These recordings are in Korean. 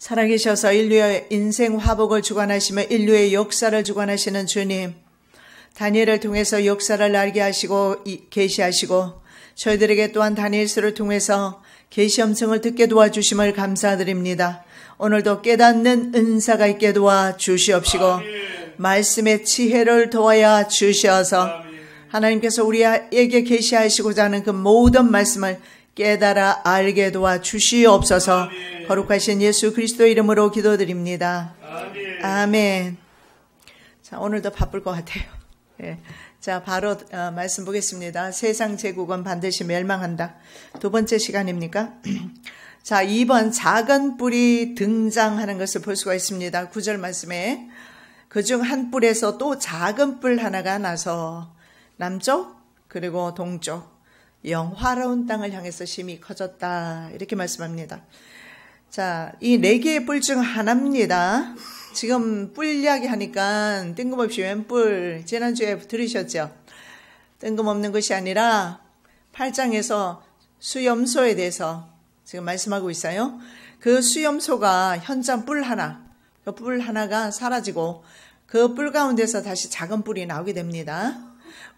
살아계셔서 인류의 인생 화복을 주관하시며 인류의 역사를 주관하시는 주님, 다니엘을 통해서 역사를 알게 하시고 계시하시고 저희들에게 또한 다니엘서를 통해서 계시 음성을 듣게 도와주심을 감사드립니다. 오늘도 깨닫는 은사가 있게 도와주시옵시고 말씀의 지혜를 도와야 주시어서 하나님께서 우리에게 계시하시고자 하는 그 모든 말씀을 깨달아 알게 도와주시옵소서. 거룩하신 예수 그리스도 이름으로 기도드립니다. 아멘. 자, 오늘도 바쁠 것 같아요. 예. 자, 바로 말씀 보겠습니다. 세상 제국은 반드시 멸망한다. 두 번째 시간입니까? 자, 2번 작은 뿔이 등장하는 것을 볼 수가 있습니다. 9절 말씀에 그중 한 뿔에서 또 작은 뿔 하나가 나서 남쪽 그리고 동쪽 영화로운 땅을 향해서 심히 커졌다. 이렇게 말씀합니다. 자, 이 4개의 뿔 중 하나입니다. 지금 뿔 이야기 하니까 뜬금없이 웬 뿔, 지난주에 들으셨죠? 뜬금없는 것이 아니라 8장에서 수염소에 대해서 지금 말씀하고 있어요. 그 수염소가 현장 뿔 하나, 그 뿔 하나가 사라지고 그 뿔 가운데서 다시 작은 뿔이 나오게 됩니다.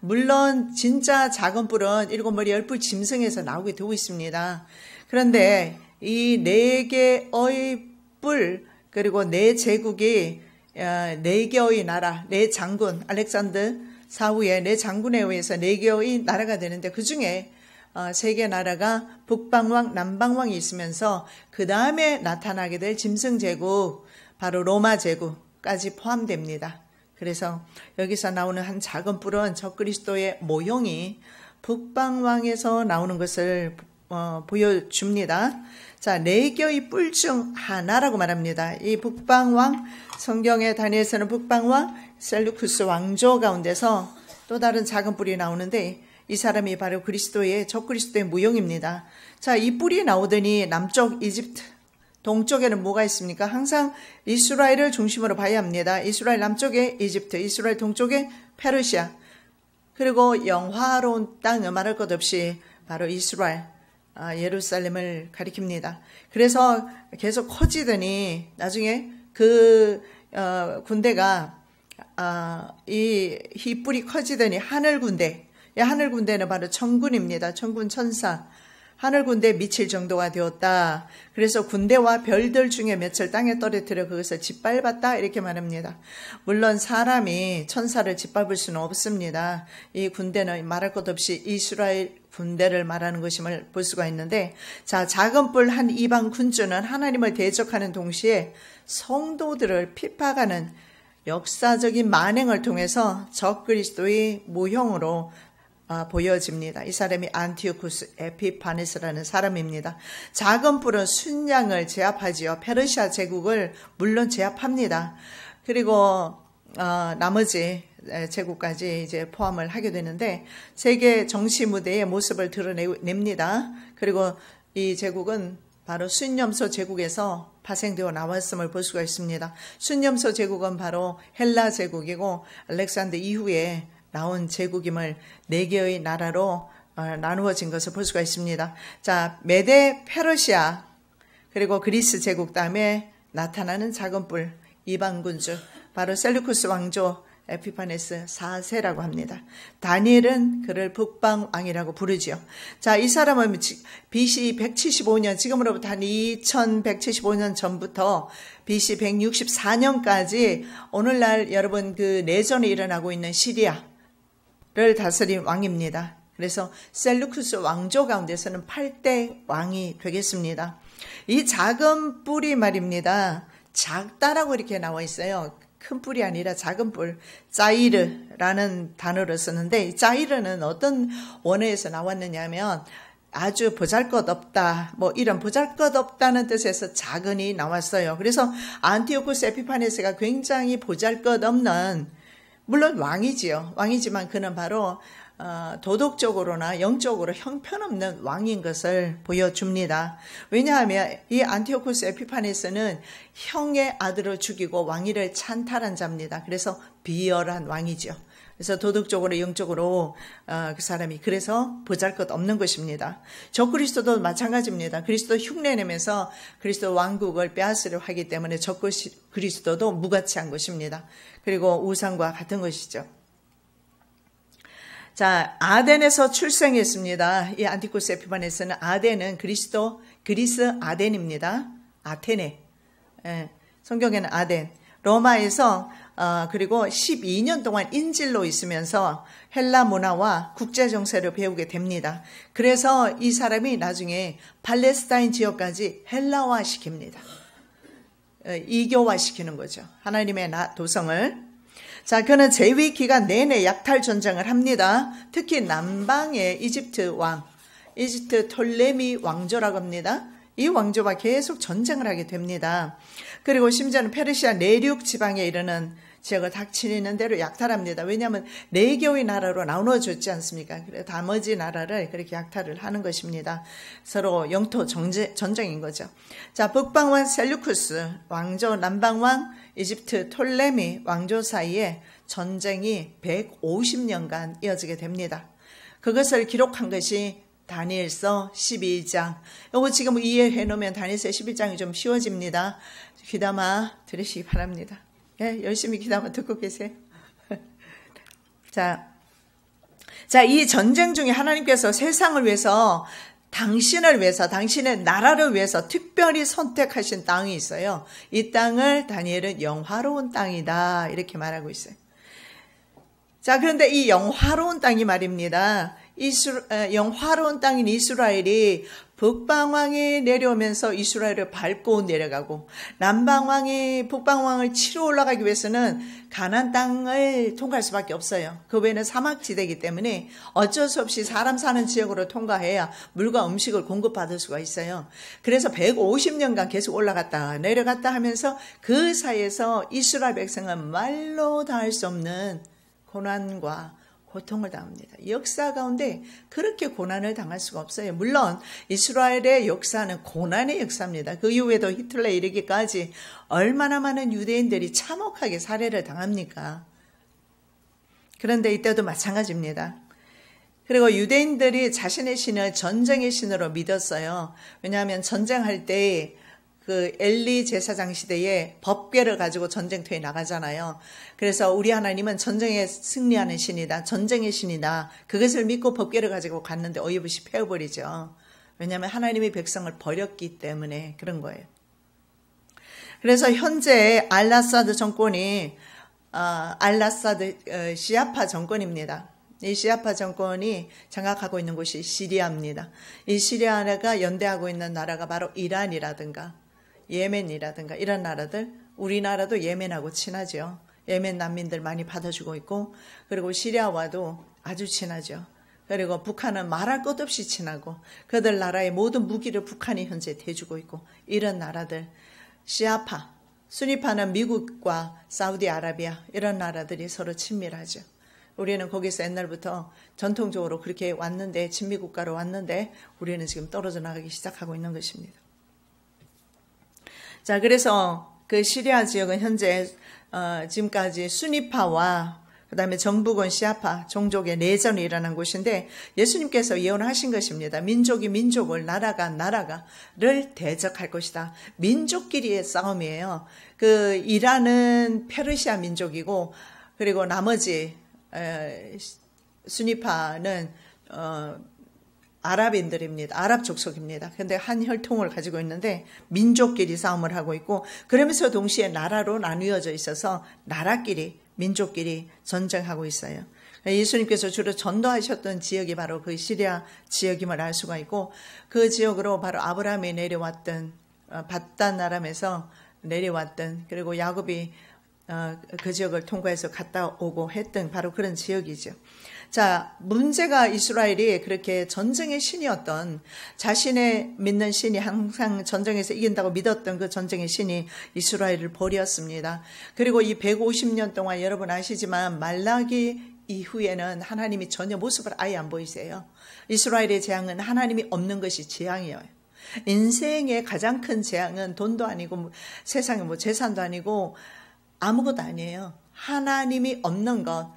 물론 진짜 작은 뿔은 7머리 10뿔 짐승에서 나오게 되고 있습니다. 그런데 이 4개의 뿔 그리고 4제국이 4개의 나라, 4장군, 알렉산더 사후에 4장군에 의해서 4개의 나라가 되는데 그중에 3개 나라가 북방왕, 남방왕이 있으면서 그 다음에 나타나게 될 짐승제국, 바로 로마 제국까지 포함됩니다. 그래서 여기서 나오는 한 작은 뿔은 적그리스도의 모형이 북방왕에서 나오는 것을 보여줍니다. 자, 4개의 뿔 중 하나라고 말합니다. 이 북방왕, 성경에 다니엘서는 북방왕 셀루쿠스 왕조 가운데서 또 다른 작은 뿔이 나오는데 이 사람이 바로 적그리스도의 모형입니다. 자, 이 뿔이 나오더니 남쪽 이집트, 동쪽에는 뭐가 있습니까? 항상 이스라엘을 중심으로 봐야 합니다. 이스라엘 남쪽에 이집트, 이스라엘 동쪽에 페르시아, 그리고 영화로운 땅 말할 것 없이 바로 이스라엘, 예루살렘을 가리킵니다. 그래서 계속 커지더니 나중에 그 군대가 이 뿔이 커지더니 하늘 군대, 하늘 군대는 바로 천군입니다. 천군 천사. 하늘 군대에 미칠 정도가 되었다. 그래서 군대와 별들 중에 몇을 땅에 떨어뜨려 그것을 짓밟았다. 이렇게 말합니다. 물론 사람이 천사를 짓밟을 수는 없습니다. 이 군대는 말할 것 없이 이스라엘 군대를 말하는 것임을 볼 수가 있는데, 자, 작은 뿔 한 이방 군주는 하나님을 대적하는 동시에 성도들을 핍박하는 역사적인 만행을 통해서 적그리스도의 모형으로 보여집니다. 이 사람이 안티오쿠스 에피파네스라는 사람입니다. 작은 뿔은 순양을 제압하지요. 페르시아 제국을 물론 제압합니다. 그리고 나머지 제국까지 이제 포함을 하게 되는데 세계 정치 무대의 모습을 드러냅니다. 그리고 이 제국은 바로 순염소 제국에서 파생되어 나왔음을 볼 수가 있습니다. 순염소 제국은 바로 헬라 제국이고 알렉산더 이후에 나온 제국임을 4개의 나라로 나누어진 것을 볼 수가 있습니다. 자, 메데 페르시아 그리고 그리스 제국 다음에 나타나는 작은 뿔 이방군주 바로 셀루쿠스 왕조 에피파네스 4세라고 합니다. 다니엘은 그를 북방왕이라고 부르지요. 자, 이 사람은 BC 175년, 지금으로부터 한 2175년 전부터 BC 164년까지 오늘날 여러분 그 내전이 일어나고 있는 시리아를 다스린 왕입니다. 그래서 셀루쿠스 왕조 가운데서는 8대 왕이 되겠습니다. 이 작은 뿔이 말입니다. 작다라고 이렇게 나와 있어요. 큰 뿔이 아니라 작은 뿔, 짜이르라는 단어를 쓰는데 짜이르는 어떤 원어에서 나왔느냐 하면 아주 보잘것없다, 뭐 이런 보잘것없다는 뜻에서 작은이 나왔어요. 그래서 안티오쿠스 에피파네스가 굉장히 보잘것없는, 물론 왕이지요. 왕이지만 그는 바로 도덕적으로나 영적으로 형편없는 왕인 것을 보여줍니다. 왜냐하면 이 안티오쿠스 에피파네스는 형의 아들을 죽이고 왕위를 찬탈한 자입니다. 그래서 비열한 왕이죠. 그래서 도덕적으로 영적으로 그 사람이 그래서 보잘것없는 것입니다. 적그리스도도 마찬가지입니다. 그리스도 흉내내면서 그리스도 왕국을 빼앗으려 하기 때문에 적그리스도도 무가치한 것입니다. 그리고 우상과 같은 것이죠. 자, 아덴에서 출생했습니다. 이 안티쿠스 에피파네스는 아덴은 그리스 아덴입니다. 아테네. 예, 성경에는 아덴. 로마에서 그리고 12년 동안 인질로 있으면서 헬라 문화와 국제 정세를 배우게 됩니다. 그래서 이 사람이 나중에 팔레스타인 지역까지 헬라화 시킵니다. 이교화 시키는 거죠. 하나님의 도성을. 자, 그는 재위 기간 내내 약탈 전쟁을 합니다. 특히 남방의 이집트 왕, 이집트 톨레미 왕조라고 합니다. 이 왕조와 계속 전쟁을 하게 됩니다. 그리고 심지어는 페르시아 내륙 지방에 이르는 지역을 닥치는 대로 약탈합니다. 왜냐하면 4개의 나라로 나눠줬지 않습니까? 그래서 나머지 나라를 그렇게 약탈을 하는 것입니다. 서로 영토 전쟁인 거죠. 자, 북방왕 셀루쿠스 왕조, 남방왕 이집트 톨레미 왕조 사이에 전쟁이 150년간 이어지게 됩니다. 그것을 기록한 것이 다니엘서 12장. 이거 지금 이해해 놓으면 다니엘서 11장이 좀 쉬워집니다. 귀담아 들으시기 바랍니다. 예, 열심히 귀담아 듣고 계세요. 자, 이 전쟁 중에 하나님께서 세상을 위해서 당신을 위해서, 당신의 나라를 위해서 특별히 선택하신 땅이 있어요. 이 땅을 다니엘은 영화로운 땅이다 이렇게 말하고 있어요. 자, 그런데 이 영화로운 땅이 말입니다. 영화로운 땅인 이스라엘이 북방왕이 내려오면서 이스라엘을 밟고 내려가고, 남방왕이 북방왕을 치러 올라가기 위해서는 가나안 땅을 통과할 수밖에 없어요. 그 외에는 사막지대이기 때문에 어쩔 수 없이 사람 사는 지역으로 통과해야 물과 음식을 공급받을 수가 있어요. 그래서 150년간 계속 올라갔다 내려갔다 하면서 그 사이에서 이스라엘 백성은 말로 다 할 수 없는 고난과 고통을 당합니다. 역사 가운데 그렇게 고난을 당할 수가 없어요. 물론 이스라엘의 역사는 고난의 역사입니다. 그 이후에도 히틀러에 이르기까지 얼마나 많은 유대인들이 참혹하게 살해를 당합니까? 그런데 이때도 마찬가지입니다. 그리고 유대인들이 자신의 신을 전쟁의 신으로 믿었어요. 왜냐하면 전쟁할 때 그 엘리 제사장 시대에 법궤를 가지고 전쟁터에 나가잖아요. 그래서 우리 하나님은 전쟁에 승리하는 신이다. 전쟁의 신이다. 그것을 믿고 법궤를 가지고 갔는데 어이없이 패워버리죠. 왜냐하면 하나님의 백성을 버렸기 때문에 그런 거예요. 그래서 현재 알라사드 정권이 시아파 정권입니다. 이 시아파 정권이 장악하고 있는 곳이 시리아입니다. 이 시리아가 연대하고 있는 나라가 바로 이란이라든가 예멘이라든가 이런 나라들, 우리나라도 예멘하고 친하죠. 예멘 난민들 많이 받아주고 있고, 그리고 시리아와도 아주 친하죠. 그리고 북한은 말할 것 없이 친하고, 그들 나라의 모든 무기를 북한이 현재 대주고 있고, 이런 나라들, 시아파, 수니파는 미국과 사우디아라비아 이런 나라들이 서로 친밀하죠. 우리는 거기서 옛날부터 전통적으로 그렇게 왔는데, 친미국가로 왔는데 우리는 지금 떨어져 나가기 시작하고 있는 것입니다. 자, 그래서 그 시리아 지역은 현재 지금까지 수니파와 그다음에 정부군 시아파 종족의 내전이 일어난 곳인데, 예수님께서 예언하신 것입니다. 민족이 민족을, 나라가 나라가를 대적할 것이다. 민족끼리의 싸움이에요. 그 이란은 페르시아 민족이고, 그리고 나머지 수니파는 아랍인들입니다. 아랍 족속입니다. 그런데 한 혈통을 가지고 있는데 민족끼리 싸움을 하고 있고, 그러면서 동시에 나라로 나뉘어져 있어서 나라끼리, 민족끼리 전쟁하고 있어요. 예수님께서 주로 전도하셨던 지역이 바로 그 시리아 지역임을 알 수가 있고, 그 지역으로 바로 아브라함이 내려왔던, 바단 아람에서 내려왔던, 그리고 야곱이 그 지역을 통과해서 갔다 오고 했던 바로 그런 지역이죠. 자, 문제가 이스라엘이 그렇게 전쟁의 신이었던, 자신의 믿는 신이 항상 전쟁에서 이긴다고 믿었던 그 전쟁의 신이 이스라엘을 버렸습니다. 그리고 이 150년 동안 여러분 아시지만 말라기 이후에는 하나님이 전혀 모습을 아예 안 보이세요. 이스라엘의 재앙은 하나님이 없는 것이 재앙이에요. 인생의 가장 큰 재앙은 돈도 아니고 세상의 재산도 아니고 아무것도 아니에요. 하나님이 없는 것.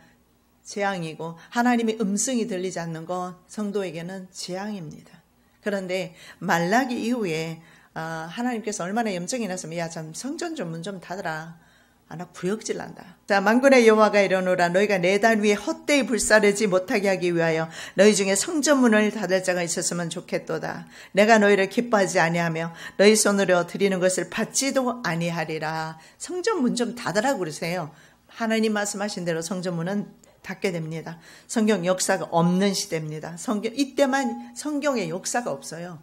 재앙이고 하나님의 음성이 들리지 않는 건 성도에게는 재앙입니다. 그런데 말라기 이후에 하나님께서 얼마나 염증이 났으면 야 참 성전 좀 문 좀 닫아라. 나 구역질 난다. 자, 만군의 여호와가 이르노라 너희가 내 단 위에 헛되이 불사르지 못하게 하기 위하여 너희 중에 성전문을 닫을 자가 있었으면 좋겠도다. 내가 너희를 기뻐하지 아니하며 너희 손으로 드리는 것을 받지도 아니하리라. 성전문 좀 닫으라고 그러세요. 하나님 말씀하신 대로 성전문은 닫게 됩니다. 성경 역사가 없는 시대입니다. 이때만 성경에 역사가 없어요.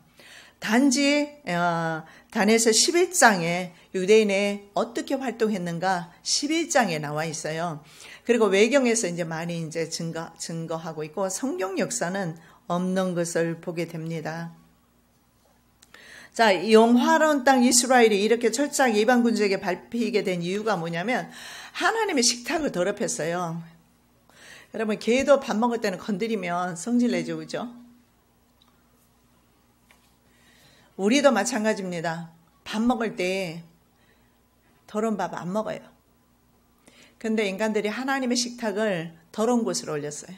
단지 단에서 11장에 유대인이 어떻게 활동했는가 11장에 나와 있어요. 그리고 외경에서 이제 많이 이제 증거하고 있고 성경 역사는 없는 것을 보게 됩니다. 자, 영화로운 땅 이스라엘이 이렇게 철저하게 이방 군주에게 밟히게 된 이유가 뭐냐면 하나님의 식탁을 더럽혔어요. 여러분, 개도 밥 먹을 때는 건드리면 성질 내죠, 그죠? 우리도 마찬가지입니다. 밥 먹을 때 더러운 밥 안 먹어요. 근데 인간들이 하나님의 식탁을 더러운 곳으로 올렸어요.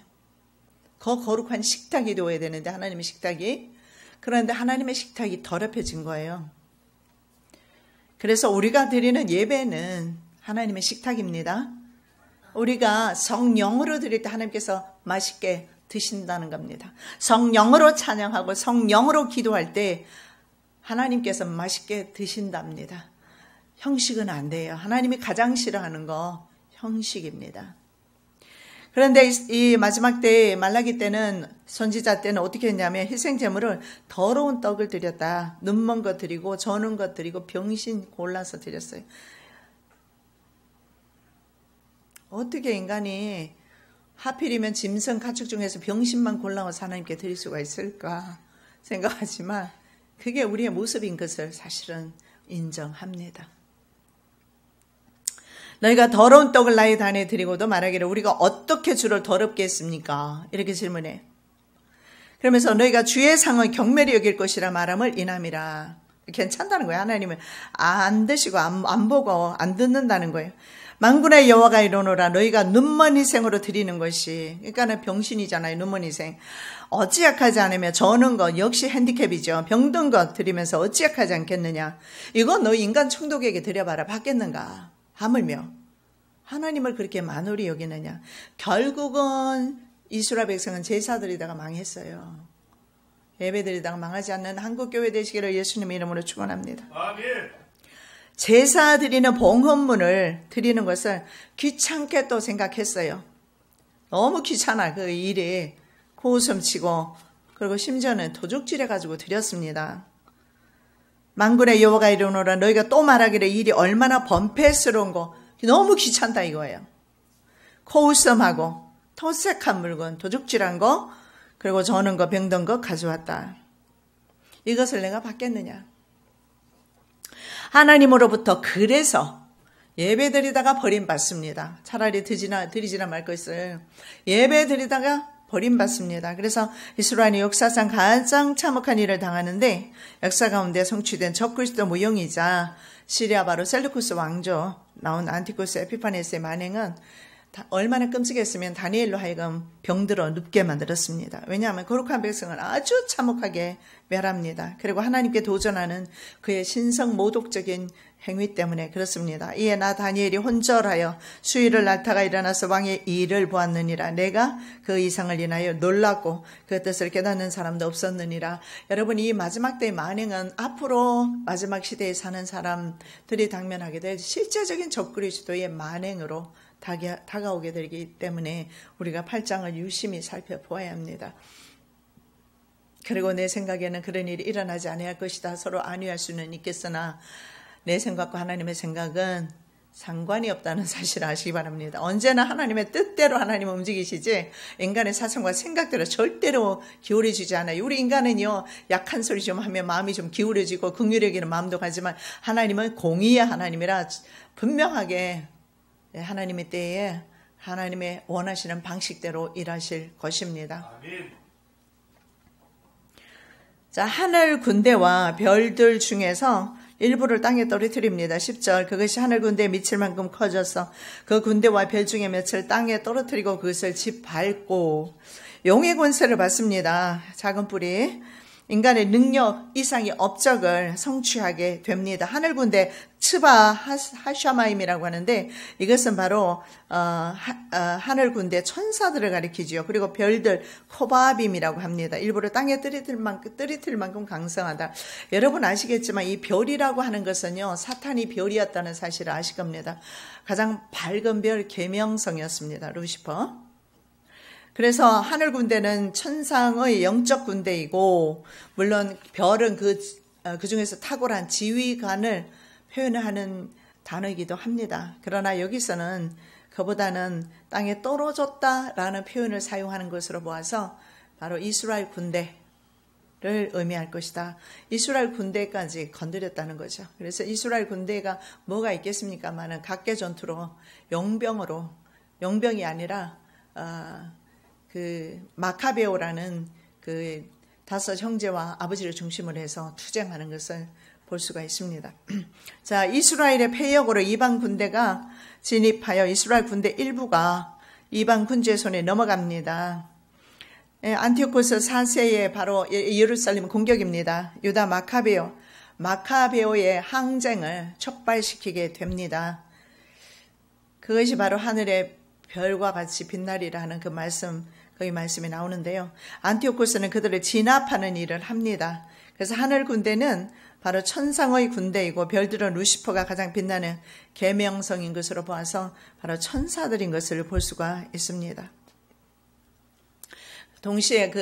거룩한 식탁이 되어야 되는데 하나님의 식탁이. 그런데 하나님의 식탁이 더럽혀진 거예요. 그래서 우리가 드리는 예배는 하나님의 식탁입니다. 우리가 성령으로 드릴 때 하나님께서 맛있게 드신다는 겁니다. 성령으로 찬양하고 성령으로 기도할 때 하나님께서 맛있게 드신답니다. 형식은 안 돼요. 하나님이 가장 싫어하는 거 형식입니다. 그런데 이 마지막 때 말라기 때는 선지자 때는 어떻게 했냐면 희생제물을 더러운 떡을 드렸다. 눈먼 것 드리고 저는 것 드리고 병신 골라서 드렸어요. 어떻게 인간이 하필이면 짐승 가축 중에서 병신만 골라서 하나님께 드릴 수가 있을까 생각하지만 그게 우리의 모습인 것을 사실은 인정합니다. 너희가 더러운 떡을 나의 단에 드리고도 말하기를 우리가 어떻게 주를 더럽게 했습니까? 이렇게 질문해. 그러면서 너희가 주의 상을 경멸히 여길 것이라 말함을 인함이라. 괜찮다는 거예요. 하나님은 안 드시고 안 보고 안 듣는다는 거예요. 만군의 여호와가 이르노라 너희가 눈먼 희생으로 드리는 것이, 그러니까는 병신이잖아요. 눈먼 희생. 어찌 약하지 않으며 저는 것 역시 핸디캡이죠. 병든 것 드리면서 어찌 약하지 않겠느냐. 이거 너희 인간 총독에게 드려봐라. 받겠는가. 하물며 하나님을 그렇게 만홀히 여기느냐. 결국은 이스라엘 백성은 제사 드리다가 망했어요. 예배 드리다가 망하지 않는 한국교회 되시기를 예수님의 이름으로 축원합니다. 아멘. 제사 드리는 봉헌문을 드리는 것을 귀찮게 또 생각했어요. 너무 귀찮아 그 일이. 코웃음 치고 그리고 심지어는 도둑질해가지고 드렸습니다. 만군의 여호와가 이르노라 너희가 또 말하기를 일이 얼마나 번패스러운 거 너무 귀찮다 이거예요. 코웃음하고 토색한 물건 도둑질한 거 그리고 저는 거 병든 거 가져왔다. 이것을 내가 받겠느냐. 하나님으로부터 그래서 예배 드리다가 버림받습니다. 차라리 드리지나 말 것을 예배 드리다가 버림받습니다. 그래서 이스라엘이 역사상 가장 참혹한 일을 당하는데 역사 가운데 성취된 적그리스도 무용이자 시리아 바로 셀루쿠스 왕조 나온 안티쿠스 에피파네스의 만행은 얼마나 끔찍했으면 다니엘로 하여금 병들어 눕게 만들었습니다. 왜냐하면 거룩한 백성을 아주 참혹하게 멸합니다. 그리고 하나님께 도전하는 그의 신성 모독적인 행위 때문에 그렇습니다. 이에 나 다니엘이 혼절하여 수일을 날타가 일어나서 왕의 일을 보았느니라. 내가 그 이상을 인하여 놀랐고 그 뜻을 깨닫는 사람도 없었느니라. 여러분, 이 마지막 때의 만행은 앞으로 마지막 시대에 사는 사람들이 당면하게 될 실제적인 적그리스도의 만행으로 다가오게 되기 때문에 우리가 8장을 유심히 살펴보아야 합니다. 그리고 내 생각에는 그런 일이 일어나지 아니할 것이다. 서로 안위할 수는 있겠으나 내 생각과 하나님의 생각은 상관이 없다는 사실을 아시기 바랍니다. 언제나 하나님의 뜻대로 하나님은 움직이시지 인간의 사상과 생각대로 절대로 기울여지지 않아요. 우리 인간은요, 약한 소리 좀 하면 마음이 좀 기울여지고 긍휼해지는 마음도 가지만 하나님은 공의의 하나님이라 분명하게 하나님의 때에 하나님의 원하시는 방식대로 일하실 것입니다. 아멘. 자, 하늘 군대와 별들 중에서 일부를 땅에 떨어뜨립니다. 10절 그것이 하늘 군대에 미칠 만큼 커져서 그 군대와 별 중에 몇을 땅에 떨어뜨리고 그것을 짓밟고 용의 권세를 받습니다. 작은 뿔이 인간의 능력 이상의 업적을 성취하게 됩니다. 하늘 군대 츠바 하샤마임이라고 하는데 이것은 바로 하늘 군대 천사들을 가리키지요. 그리고 별들 코바빔이라고 합니다. 일부러 땅에 떨어뜨릴 만큼 강성하다. 여러분 아시겠지만 이 별이라고 하는 것은요, 사탄이 별이었다는 사실을 아실 겁니다. 가장 밝은 별 계명성이었습니다. 루시퍼. 그래서 하늘 군대는 천상의 영적 군대이고, 물론 별은 그 중에서 탁월한 지휘관을 표현하는 단어이기도 합니다. 그러나 여기서는 그보다는 땅에 떨어졌다라는 표현을 사용하는 것으로 보아서 바로 이스라엘 군대를 의미할 것이다. 이스라엘 군대까지 건드렸다는 거죠. 그래서 이스라엘 군대가 뭐가 있겠습니까마는 각계 전투로 용병이 아니라 그 마카베오라는 그 5 형제와 아버지를 중심으로 해서 투쟁하는 것을 볼 수가 있습니다. 자, 이스라엘의 패역으로 이방 군대가 진입하여 이스라엘 군대 일부가 이방 군주의 손에 넘어갑니다. 안티오코스 4세의 바로 예루살렘 공격입니다. 유다 마카베오의 항쟁을 촉발시키게 됩니다. 그것이 바로 하늘의 별과 같이 빛나리라 하는 그 거기 말씀이 나오는데요. 안티오코스는 그들을 진압하는 일을 합니다. 그래서 하늘 군대는 바로 천상의 군대이고 별들은 루시퍼가 가장 빛나는 계명성인 것으로 보아서 바로 천사들인 것을 볼 수가 있습니다. 동시에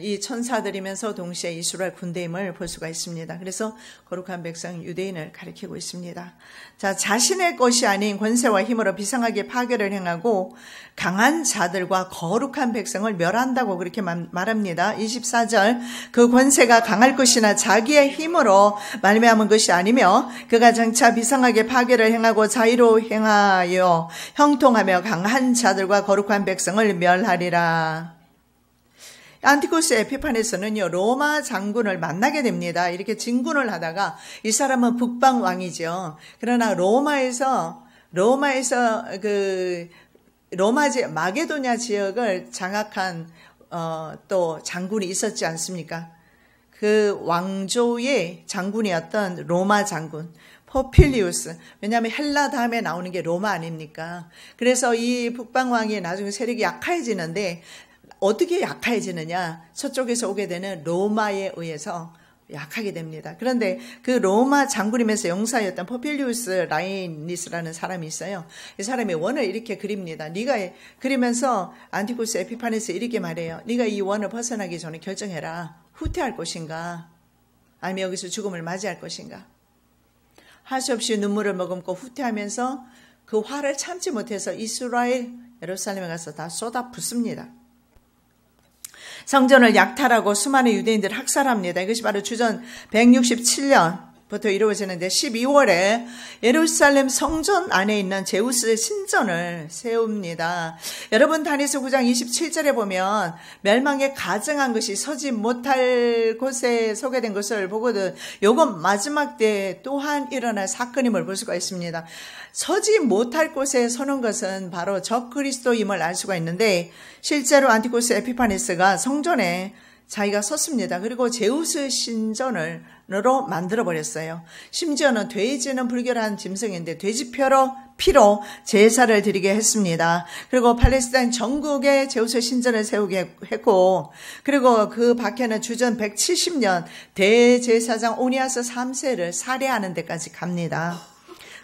이 천사들이면서 동시에 이스라엘 군대임을 볼 수가 있습니다. 그래서 거룩한 백성 유대인을 가리키고 있습니다. 자, 자신의 것이 아닌 권세와 힘으로 비상하게 파괴를 행하고 강한 자들과 거룩한 백성을 멸한다고 그렇게 말합니다. 24절 그 권세가 강할 것이나 자기의 힘으로 말미암은 것이 아니며 그가 장차 비상하게 파괴를 행하고 자유로 행하여 형통하며 강한 자들과 거룩한 백성을 멸하리라. 안티코스 에피판에서는요, 로마 장군을 만나게 됩니다. 이렇게 진군을 하다가 이 사람은 북방 왕이죠. 그러나 로마에서 마게도냐 지역을 장악한 또 장군이 있었지 않습니까? 그 왕조의 장군이었던 로마 장군 포필리우스. 왜냐하면 헬라 다음에 나오는 게 로마 아닙니까? 그래서 이 북방왕이 나중에 세력이 약해지는데 어떻게 약해지느냐? 서쪽에서 오게 되는 로마에 의해서 약하게 됩니다. 그런데 그 로마 장군이면서 용사였던 포필리우스 라이니스라는 사람이 있어요. 이 사람이 원을 이렇게 그립니다. 그리면서 안티코스 에피판에서 이렇게 말해요. 네가 이 원을 벗어나기 전에 결정해라. 후퇴할 것인가? 아니면 여기서 죽음을 맞이할 것인가? 할 수 없이 눈물을 머금고 후퇴하면서 그 화를 참지 못해서 예루살렘에 가서 다 쏟아붓습니다. 성전을 약탈하고 수많은 유대인들을 학살합니다. 이것이 바로 주전 167년부터 이루어지는데 12월에 예루살렘 성전 안에 있는 제우스 신전을 세웁니다. 여러분 다니엘서 9장 27절에 보면 멸망에 가증한 것이 서지 못할 곳에 소개된 것을 보거든 요건 마지막 때 또한 일어날 사건임을 볼 수가 있습니다. 서지 못할 곳에 서는 것은 바로 적그리스도임을 알 수가 있는데 실제로 안티코스 에피파네스가 성전에 자기가 섰습니다. 그리고 제우스 신전으로 만들어버렸어요. 심지어는 돼지는 불결한 짐승인데 돼지 피로 제사를 드리게 했습니다. 그리고 팔레스타인 전국에 제우스 신전을 세우게 했고 그리고 그 밖에는 주전 170년 대제사장 오니아스 3세를 살해하는 데까지 갑니다.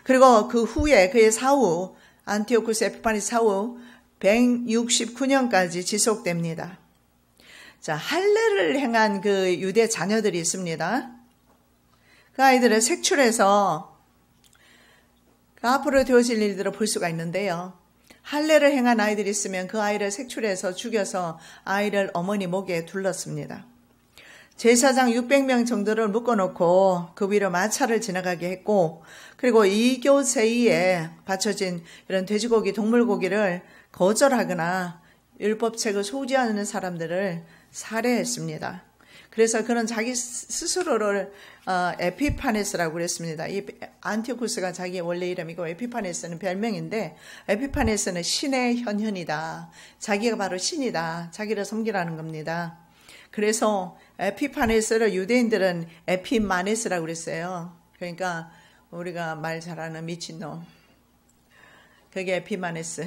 그리고 그 후에 그의 사후 안티오코스 에피파네스 사후 169년까지 지속됩니다. 자, 할례를 행한 그 유대 자녀들이 있습니다. 그 아이들을 색출해서 그 앞으로 되어질 일들을 볼 수가 있는데요. 할례를 행한 아이들이 있으면 그 아이를 색출해서 죽여서 아이를 어머니 목에 둘렀습니다. 제사장 600명 정도를 묶어놓고 그 위로 마차를 지나가게 했고 그리고 이교제의에 바쳐진 이런 돼지고기, 동물고기를 거절하거나 율법책을 소지하는 사람들을 살해했습니다. 그래서 그는 자기 스스로를 에피파네스라고 그랬습니다. 이 안티오쿠스가 자기의 원래 이름이고 에피파네스는 별명인데 에피파네스는 신의 현현이다. 자기가 바로 신이다. 자기를 섬기라는 겁니다. 그래서 에피파네스를 유대인들은 에피마네스라고 그랬어요. 그러니까 우리가 말 잘하는 미친놈. 그게 에피마네스.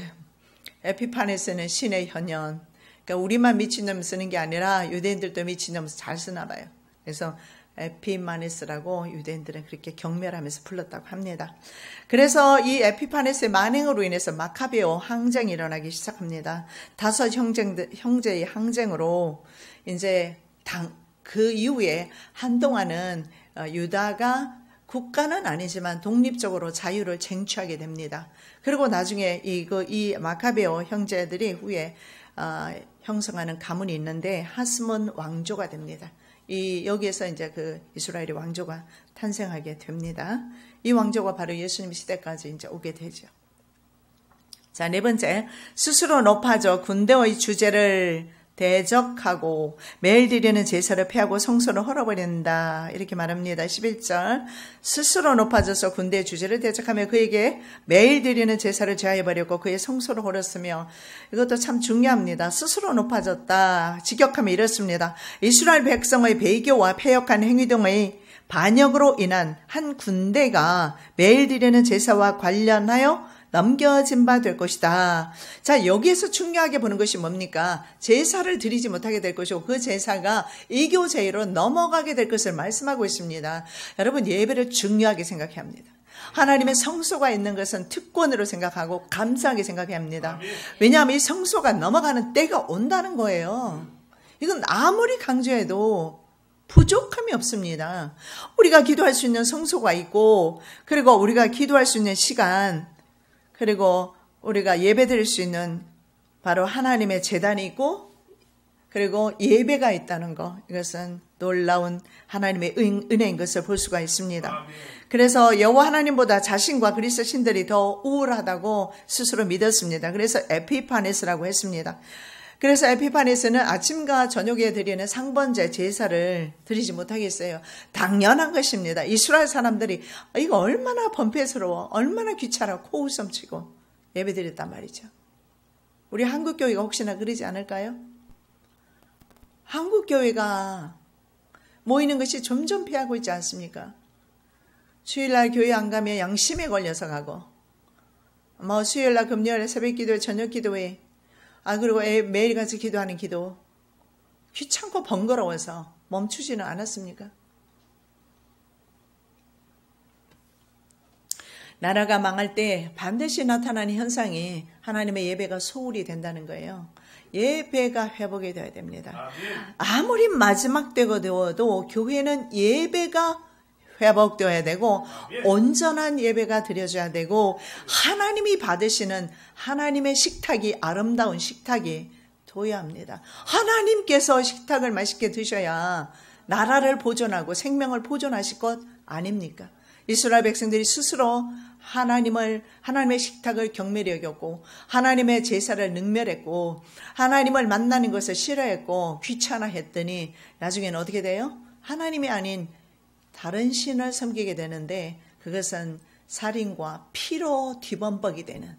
에피파네스는 신의 현현. 그러니까 우리만 미친놈 쓰는 게 아니라 유대인들도 미친놈 잘 쓰나 봐요. 그래서 에피마네스라고 유대인들은 그렇게 경멸하면서 불렀다고 합니다. 그래서 이 에피파네스의 만행으로 인해서 마카베오 항쟁이 일어나기 시작합니다. 5 형제의 항쟁으로 이제 그 이후에 한동안은 유다가 국가는 아니지만 독립적으로 자유를 쟁취하게 됩니다. 그리고 나중에 이 마카베오 형제들이 후에 형성하는 가문이 있는데 하스몬 왕조가 됩니다. 여기에서 이제 그 이스라엘의 왕조가 탄생하게 됩니다. 이 왕조가 바로 예수님 시대까지 이제 오게 되죠. 자, 4번째, 스스로 높아져 군대의 주제를 대적하고 매일 드리는 제사를 폐하고 성소를 헐어버린다. 이렇게 말합니다. 11절 스스로 높아져서 군대의 주제를 대적하며 그에게 매일 드리는 제사를 제하여버렸고 그의 성소를 헐었으며 이것도 참 중요합니다. 스스로 높아졌다. 직역하면 이렇습니다. 이스라엘 백성의 배교와 패역한 행위 등의 반역으로 인한 한 군대가 매일 드리는 제사와 관련하여 넘겨진 바 될 것이다. 자, 여기에서 중요하게 보는 것이 뭡니까? 제사를 드리지 못하게 될 것이고 그 제사가 이교제의로 넘어가게 될 것을 말씀하고 있습니다. 여러분, 예배를 중요하게 생각해야 합니다. 하나님의 성소가 있는 것은 특권으로 생각하고 감사하게 생각해야 합니다. 왜냐하면 이 성소가 넘어가는 때가 온다는 거예요. 이건 아무리 강조해도 부족함이 없습니다. 우리가 기도할 수 있는 성소가 있고 그리고 우리가 기도할 수 있는 시간 그리고 우리가 예배 드릴 수 있는 바로 하나님의 제단이 있고 그리고 예배가 있다는 것, 이것은 놀라운 하나님의 은혜인 것을 볼 수가 있습니다. 그래서 여호와 하나님보다 자신과 그리스도 신들이 더 우월하다고 스스로 믿었습니다. 그래서 에피파네스라고 했습니다. 그래서 에피파네스는 아침과 저녁에 드리는 상번제 제사를 드리지 못하겠어요. 당연한 것입니다. 이스라엘 사람들이 이거 얼마나 번뇌스러워, 얼마나 귀찮아 코웃음 치고 예배 드렸단 말이죠. 우리 한국교회가 혹시나 그러지 않을까요? 한국교회가 모이는 것이 점점 피하고 있지 않습니까? 주일날 교회 안 가면 양심에 걸려서 가고 수요일날 금요일날 새벽기도회 저녁기도회 그리고 매일 같이 기도하는 기도 귀찮고 번거로워서 멈추지는 않았습니까? 나라가 망할 때 반드시 나타나는 현상이 하나님의 예배가 소홀히 된다는 거예요. 예배가 회복이 되어야 됩니다. 아무리 마지막 때도 교회는 예배가 회복되어야 되고 온전한 예배가 드려져야 되고 하나님이 받으시는 하나님의 식탁이 아름다운 식탁이 둬야 합니다. 하나님께서 식탁을 맛있게 드셔야 나라를 보존하고 생명을 보존하실 것 아닙니까? 이스라엘 백성들이 스스로 하나님의 식탁을 경멸히 여겼고 하나님의 제사를 능멸했고 하나님을 만나는 것을 싫어했고 귀찮아했더니 나중에는 어떻게 돼요? 하나님이 아닌 다른 신을 섬기게 되는데 그것은 살인과 피로 뒤범벅이 되는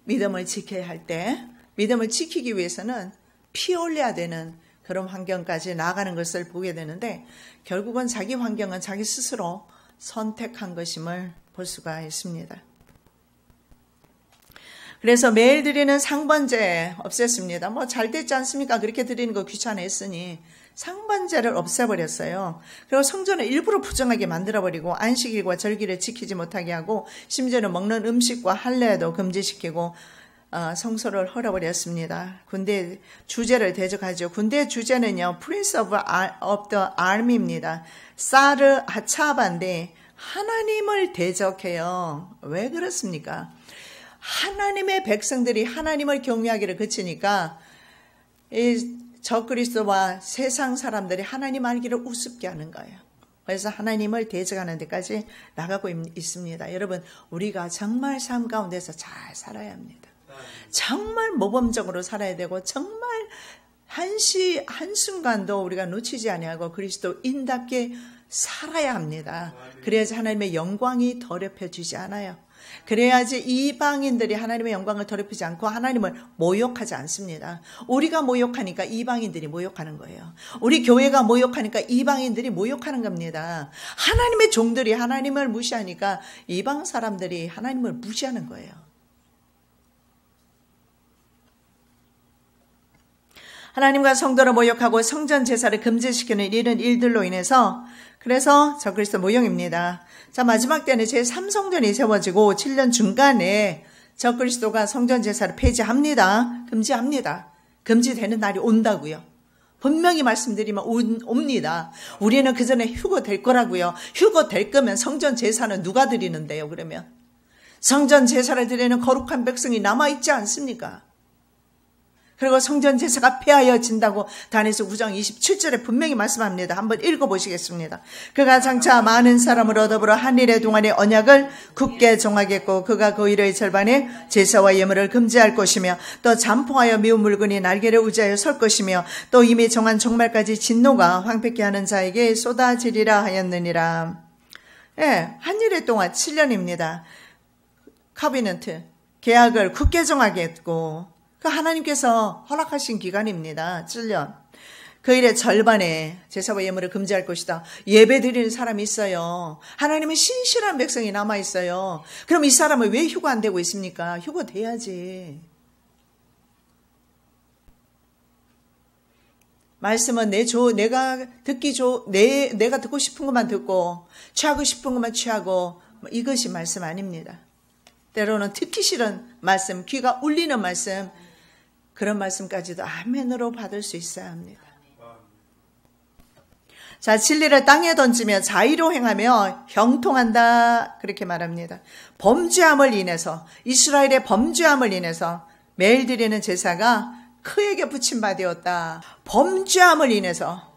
믿음을 지켜야 할 때 믿음을 지키기 위해서는 피 흘려야 되는 그런 환경까지 나아가는 것을 보게 되는데 결국은 자기 환경은 자기 스스로 선택한 것임을 볼 수가 있습니다. 그래서 매일 드리는 상번제 없앴습니다. 잘 됐지 않습니까? 그렇게 드리는 거 귀찮아했으니 상번제를 없애버렸어요. 그리고 성전을 일부러 부정하게 만들어버리고 안식일과 절기를 지키지 못하게 하고 심지어는 먹는 음식과 할례도 금지시키고 성소를 헐어버렸습니다. 군대 주제를 대적하죠. 군대 주제는요, Prince of the Army입니다. 사르 하차반데 하나님을 대적해요. 왜 그렇습니까? 하나님의 백성들이 하나님을 경외하기를 그치니까 이 적그리스도와 세상 사람들이 하나님 알기를 우습게 하는 거예요. 그래서 하나님을 대적하는 데까지 나가고 있습니다. 여러분, 우리가 정말 삶 가운데서 잘 살아야 합니다. 정말 모범적으로 살아야 되고 정말 한순간도 우리가 놓치지 아니하고 그리스도인답게 살아야 합니다. 그래야지 하나님의 영광이 더럽혀지지 않아요. 그래야지 이방인들이 하나님의 영광을 더럽히지 않고 하나님을 모욕하지 않습니다. 우리가 모욕하니까 이방인들이 모욕하는 거예요. 우리 교회가 모욕하니까 이방인들이 모욕하는 겁니다. 하나님의 종들이 하나님을 무시하니까 이방 사람들이 하나님을 무시하는 거예요. 하나님과 성도를 모욕하고 성전 제사를 금지시키는 이런 일들로 인해서 그래서 적그리스도 모형입니다. 자, 마지막 때는 제3성전이 세워지고 7년 중간에 적그리스도가 성전 제사를 폐지합니다. 금지합니다. 금지되는 날이 온다고요. 분명히 말씀드리면 옵니다. 우리는 그 전에 휴거될 거라고요. 휴거될 거면 성전 제사는 누가 드리는데요, 그러면? 성전 제사를 드리는 거룩한 백성이 남아있지 않습니까? 그리고 성전 제사가 폐하여진다고 다니엘서 9장 27절에 분명히 말씀합니다. 한번 읽어보시겠습니다. 그가 장차 많은 사람으로 더불어 한 일의 동안의 언약을 굳게 정하겠고 그가 그 일의 절반에 제사와 예물을 금지할 것이며 또 잠풍하여 미운 물건이 날개를 우지하여 설 것이며 또 이미 정한 종말까지 진노가 황폐케 하는 자에게 쏟아지리라 하였느니라. 예, 한 일의 동안 7년입니다. 커비넌트, 계약을 굳게 정하겠고 하나님께서 허락하신 기간입니다. 7년. 그 일의 절반에 제사와 예물을 금지할 것이다. 예배 드리는 사람이 있어요. 하나님은 신실한 백성이 남아있어요. 그럼 이 사람은 왜 휴거 안 되고 있습니까? 휴거 돼야지. 말씀은 내가 듣고 싶은 것만 듣고 취하고 싶은 것만 취하고 이것이 말씀 아닙니다. 때로는 듣기 싫은 말씀, 귀가 울리는 말씀, 그런 말씀까지도 아멘으로 받을 수 있어야 합니다. 자, 진리를 땅에 던지며 자의로 행하며 형통한다. 그렇게 말합니다. 범죄함을 인해서, 이스라엘의 범죄함을 인해서 매일 드리는 제사가 그에게 붙임받았다. 범죄함을 인해서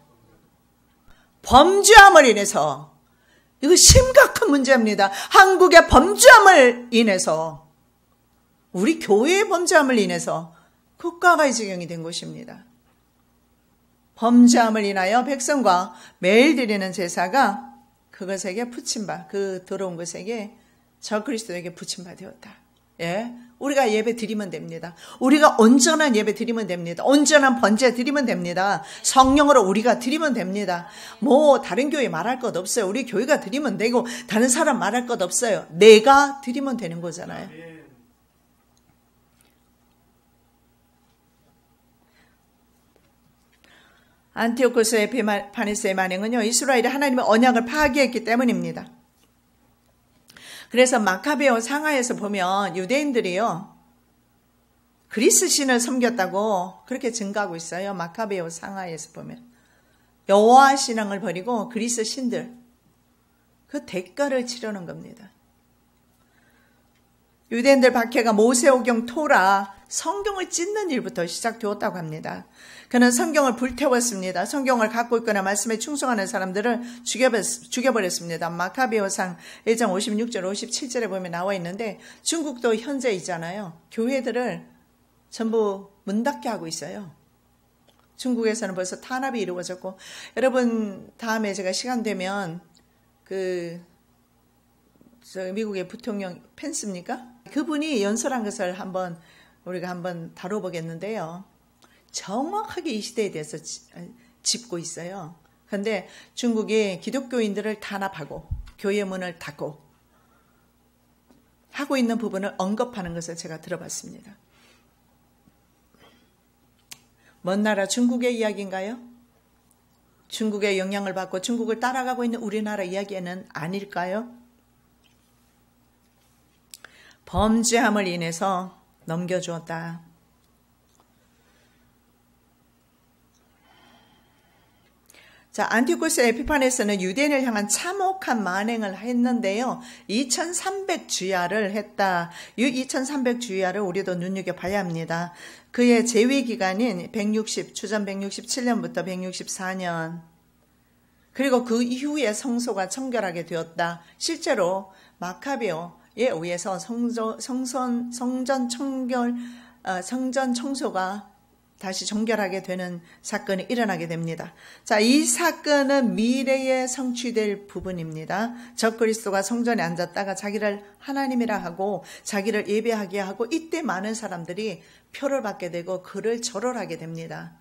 이거 심각한 문제입니다. 한국의 범죄함을 인해서, 우리 교회의 범죄함을 인해서 국가가 이 지경이 된 것입니다. 범죄함을 인하여 백성과 매일 드리는 제사가 그것에게 붙임바, 그 더러운 것에게 적그리스도에게 붙임바 되었다. 예, 우리가 예배 드리면 됩니다. 우리가 온전한 예배 드리면 됩니다. 온전한 번제 드리면 됩니다. 성령으로 우리가 드리면 됩니다. 뭐 다른 교회 말할 것 없어요. 우리 교회가 드리면 되고 다른 사람 말할 것 없어요. 내가 드리면 되는 거잖아요. 안티오코스 에피파네스의 만행은요, 이스라엘이 하나님의 언약을 파괴했기 때문입니다. 그래서 마카베오 상하에서 보면 유대인들이요, 그리스 신을 섬겼다고 그렇게 증가하고 있어요. 마카베오 상하에서 보면 여호와 신앙을 버리고 그리스 신들, 그 대가를 치르는 겁니다. 유대인들 박해가 모세오경 토라 성경을 찢는 일부터 시작되었다고 합니다. 그는 성경을 불태웠습니다. 성경을 갖고 있거나 말씀에 충성하는 사람들을 죽여버렸습니다. 마카베오상 1장 56절 57절에 보면 나와 있는데, 중국도 현재 있잖아요. 교회들을 전부 문 닫게 하고 있어요. 중국에서는 벌써 탄압이 이루어졌고, 여러분 다음에 제가 시간 되면 미국의 부통령 펜스입니까? 그분이 연설한 것을 우리가 한번 다뤄보겠는데요. 정확하게 이 시대에 대해서 짚고 있어요. 그런데 중국이 기독교인들을 탄압하고 교회 문을 닫고 하고 있는 부분을 언급하는 것을 제가 들어봤습니다. 먼 나라 중국의 이야기인가요? 중국의 영향을 받고 중국을 따라가고 있는 우리나라 이야기는 아닐까요? 범죄함을 인해서 넘겨주었다. 자, 안티오코스 에피파네스는 유대인을 향한 참혹한 만행을 했는데요. 2300주야를 했다. 이 2300주야를 우리도 눈여겨봐야 합니다. 그의 재위 기간인 주전 167년부터 164년. 그리고 그 이후에 성소가 청결하게 되었다. 실제로 마카베오에 의해서 성전 청소가 다시 정결하게 되는 사건이 일어나게 됩니다. 자, 이 사건은 미래에 성취될 부분입니다. 적그리스도가 성전에 앉았다가 자기를 하나님이라 하고 자기를 예배하게 하고 이때 많은 사람들이 표를 받게 되고 그를 절월하게 됩니다.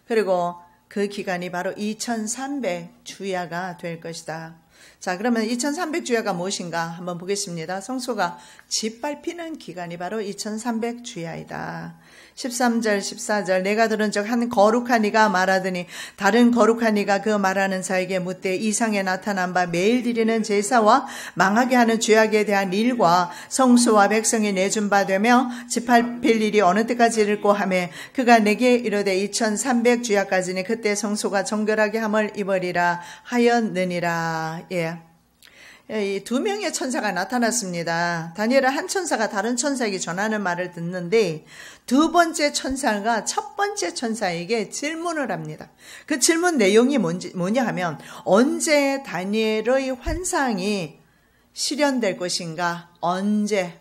그리고 그 기간이 바로 2300주야가 될 것이다. 자, 그러면 2300주야가 무엇인가 한번 보겠습니다. 성소가 짓밟히는 기간이 바로 2300주야이다. 13절 14절 내가 들은 적 한 거룩한 이가 말하더니 다른 거룩한 이가 그 말하는 자에게 묻되 이상에 나타난 바 매일 드리는 제사와 망하게 하는 죄악에 대한 일과 성소와 백성이 내준 바 되며 짓밟힐 일이 어느 때까지 이를꼬 하며 그가 내게 이르되 2300주야까지니 그때 성소가 정결하게 함을 입으리라 하였느니라. 예. 이 두 명의 천사가 나타났습니다. 다니엘은 한 천사가 다른 천사에게 전하는 말을 듣는데 두 번째 천사가 첫 번째 천사에게 질문을 합니다. 그 질문 내용이 뭐냐 하면 언제 다니엘의 환상이 실현될 것인가? 언제?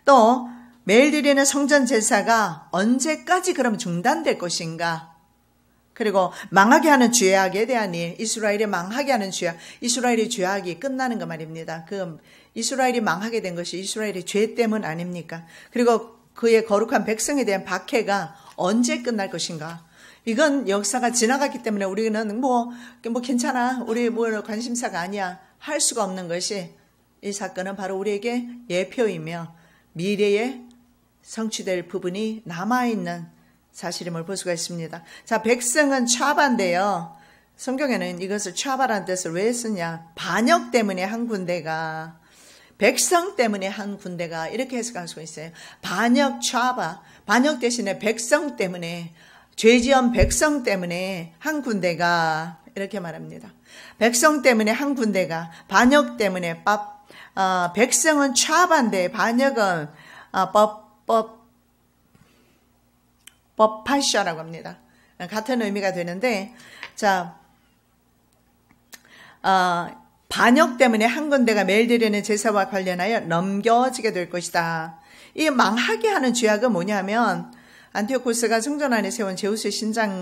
또 매일 드리는 성전 제사가 언제까지 그럼 중단될 것인가? 그리고 망하게 하는 죄악에 대한 일, 이스라엘이 망하게 하는 죄악, 이스라엘의 죄악이 끝나는 거 말입니다. 그 이스라엘이 망하게 된 것이 이스라엘의 죄 때문 아닙니까? 그리고 그의 거룩한 백성에 대한 박해가 언제 끝날 것인가? 이건 역사가 지나갔기 때문에 우리는 뭐 괜찮아, 우리 관심사가 아니야 할 수가 없는 것이 이 사건은 바로 우리에게 예표이며 미래에 성취될 부분이 남아있는 사실임을 볼 수가 있습니다. 자, 백성은 차바인데요. 성경에는 이것을 차바라는 뜻을 왜 쓰냐? 반역 때문에 한 군대가, 백성 때문에 한 군대가 이렇게 해석할 수가 있어요. 반역 차바, 반역 대신에 백성 때문에, 죄지은 백성 때문에 한 군대가 이렇게 말합니다. 백성 때문에 한 군대가, 반역 때문에 백성은 차바인데 반역은 법파샤라고 합니다. 같은 의미가 되는데, 자, 반역 때문에 한 군데가 매일 드리는 제사와 관련하여 넘겨지게 될 것이다. 이 망하게 하는 죄악은 뭐냐면 안티오코스가 성전 안에 세운 제우스의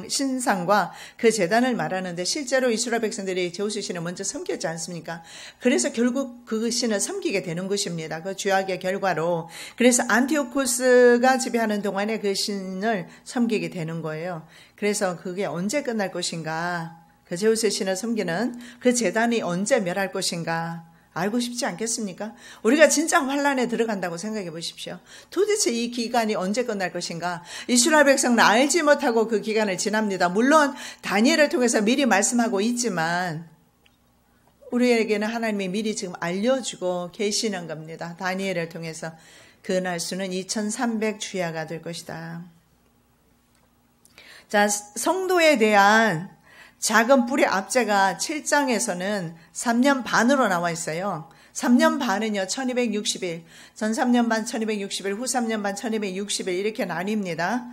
신상과 그 제단을 말하는데 실제로 이스라엘 백성들이 제우스 신을 먼저 섬겼지 않습니까? 그래서 결국 그 신을 섬기게 되는 것입니다. 그 죄악의 결과로. 그래서 안티오코스가 지배하는 동안에 그 신을 섬기게 되는 거예요. 그래서 그게 언제 끝날 것인가? 그 제우스의 신을 섬기는 그 제단이 언제 멸할 것인가? 알고 싶지 않겠습니까? 우리가 진짜 환란에 들어간다고 생각해 보십시오. 도대체 이 기간이 언제 끝날 것인가? 이스라엘 백성은 알지 못하고 그 기간을 지납니다. 물론 다니엘을 통해서 미리 말씀하고 있지만 우리에게는 하나님이 미리 지금 알려주고 계시는 겁니다. 다니엘을 통해서 그 날수는 2300주야가 될 것이다. 자, 성도에 대한 작은 뿔의 압제가 7장에서는 3년 반으로 나와 있어요. 3년 반은요, 1260일, 전 3년 반 1260일, 후 3년 반 1260일 이렇게 나뉩니다.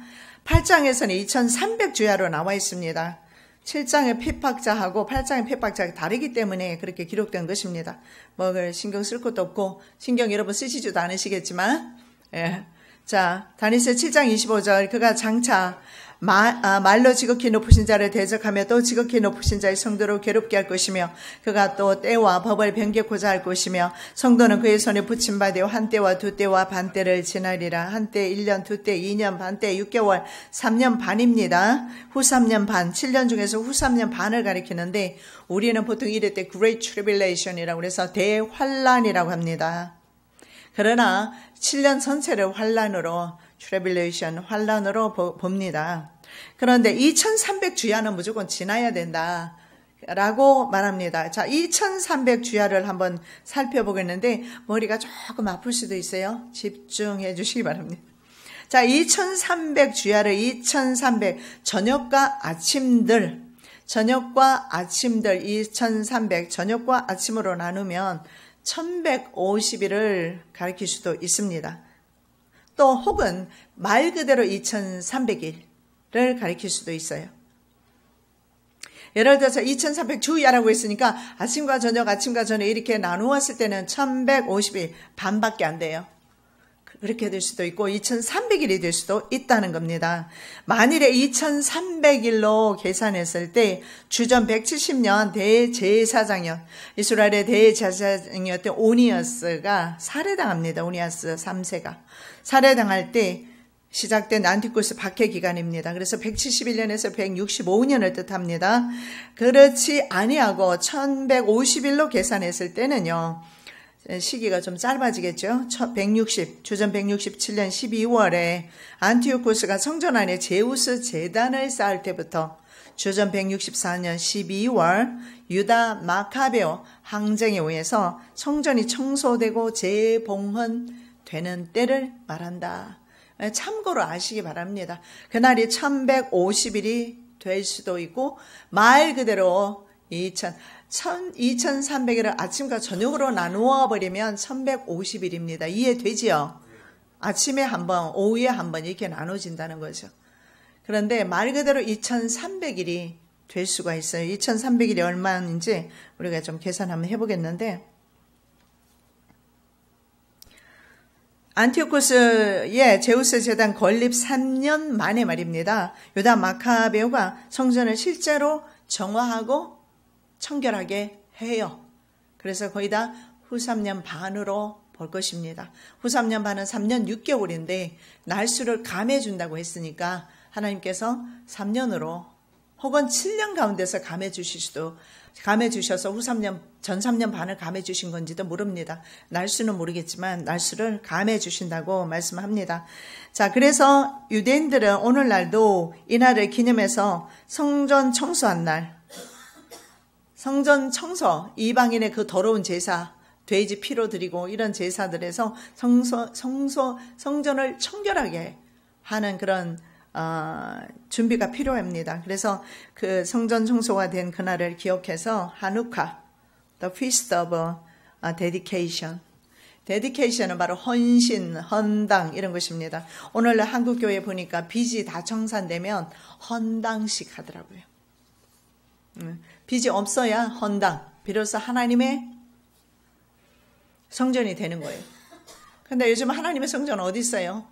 8장에서는 2300주야로 나와 있습니다. 7장의 핍박자하고 8장의 핍박자가 다르기 때문에 그렇게 기록된 것입니다. 뭐 신경 쓸 것도 없고 신경 여러분 쓰시지도 않으시겠지만, 예. 자, 다니엘 7장 25절 그가 장차 말로 지극히 높으신 자를 대적하며 또 지극히 높으신 자의 성도를 괴롭게 할 것이며 그가 또 때와 법을 변개코자 할 것이며 성도는 그의 손에 붙임 바 되어 한 때와 두 때와 반 때를 지나리라. 한때 1년, 두 때 2년, 반 때 6개월, 3년 반입니다. 후 3년 반, 7년 중에서 후 3년 반을 가리키는데 우리는 보통 이럴 때 Great Tribulation이라고 해서 대환란이라고 합니다. 그러나 7년 전체를 환란으로 트래빌레이션, 환란으로 봅니다. 그런데 2300주야는 무조건 지나야 된다 라고 말합니다. 자, 2300주야를 한번 살펴보겠는데 머리가 조금 아플 수도 있어요. 집중해 주시기 바랍니다. 자, 2300주야를 2300 저녁과 아침들 2300 저녁과 아침으로 나누면 1150일을 가리킬 수도 있습니다. 또 혹은 말 그대로 2300일을 가리킬 수도 있어요. 예를 들어서 2300주야라고 했으니까 아침과 저녁 이렇게 나누었을 때는 1150일 반밖에 안 돼요. 그렇게 될 수도 있고 2300일이 될 수도 있다는 겁니다. 만일에 2300일로 계산했을 때 주전 170년 대제사장이었 이스라엘의 대제사장이었던 오니아스가 살해당합니다. 오니아스 3세가 살해당할 때 시작된 안티쿠스 박해 기간입니다. 그래서 171년에서 165년을 뜻합니다. 그렇지 아니하고 1150일로 계산했을 때는요. 시기가 좀 짧아지겠죠. 주전 167년 12월에 안티오코스가 성전 안에 제우스 제단을 쌓을 때부터 주전 164년 12월 유다 마카베오 항쟁에 의해서 성전이 청소되고 재봉헌되는 때를 말한다. 참고로 아시기 바랍니다. 그날이 1150일이 될 수도 있고 말 그대로 2300일을 아침과 저녁으로 나누어 버리면 1150일입니다. 이해되지요? 아침에 한 번, 오후에 한 번 이렇게 나눠진다는 거죠. 그런데 말 그대로 2300일이 될 수가 있어요. 2300일이 얼마인지 우리가 좀 계산 한번 해보겠는데 안티오코스의 제우스 제단 건립 3년 만에 말입니다. 유다 마카베오가 성전을 실제로 정화하고 청결하게 해요. 그래서 거의 다 후 3년 반으로 볼 것입니다. 후 3년 반은 3년 6개월인데 날수를 감해준다고 했으니까 하나님께서 3년으로 혹은 7년 가운데서 감해주셔서 후 3년, 전 3년 반을 감해주신 건지도 모릅니다. 날수는 모르겠지만 날수를 감해주신다고 말씀합니다. 자, 그래서 유대인들은 오늘날도 이 날을 기념해서 성전 청소한 날, 성전 청소, 이방인의 그 더러운 제사, 돼지 피로 드리고 이런 제사들에서 성전을 청결하게 하는 그런 준비가 필요합니다. 그래서 그 성전 청소가 된 그날을 기억해서 하누카, the feast of dedication. dedication은 바로 헌신, 헌당 이런 것입니다. 오늘 한국 교회 보니까 빚이 다 청산되면 헌당식 하더라고요. 빚이 없어야 헌당, 비로소 하나님의 성전이 되는 거예요. 근데 요즘 하나님의 성전은 어디 있어요?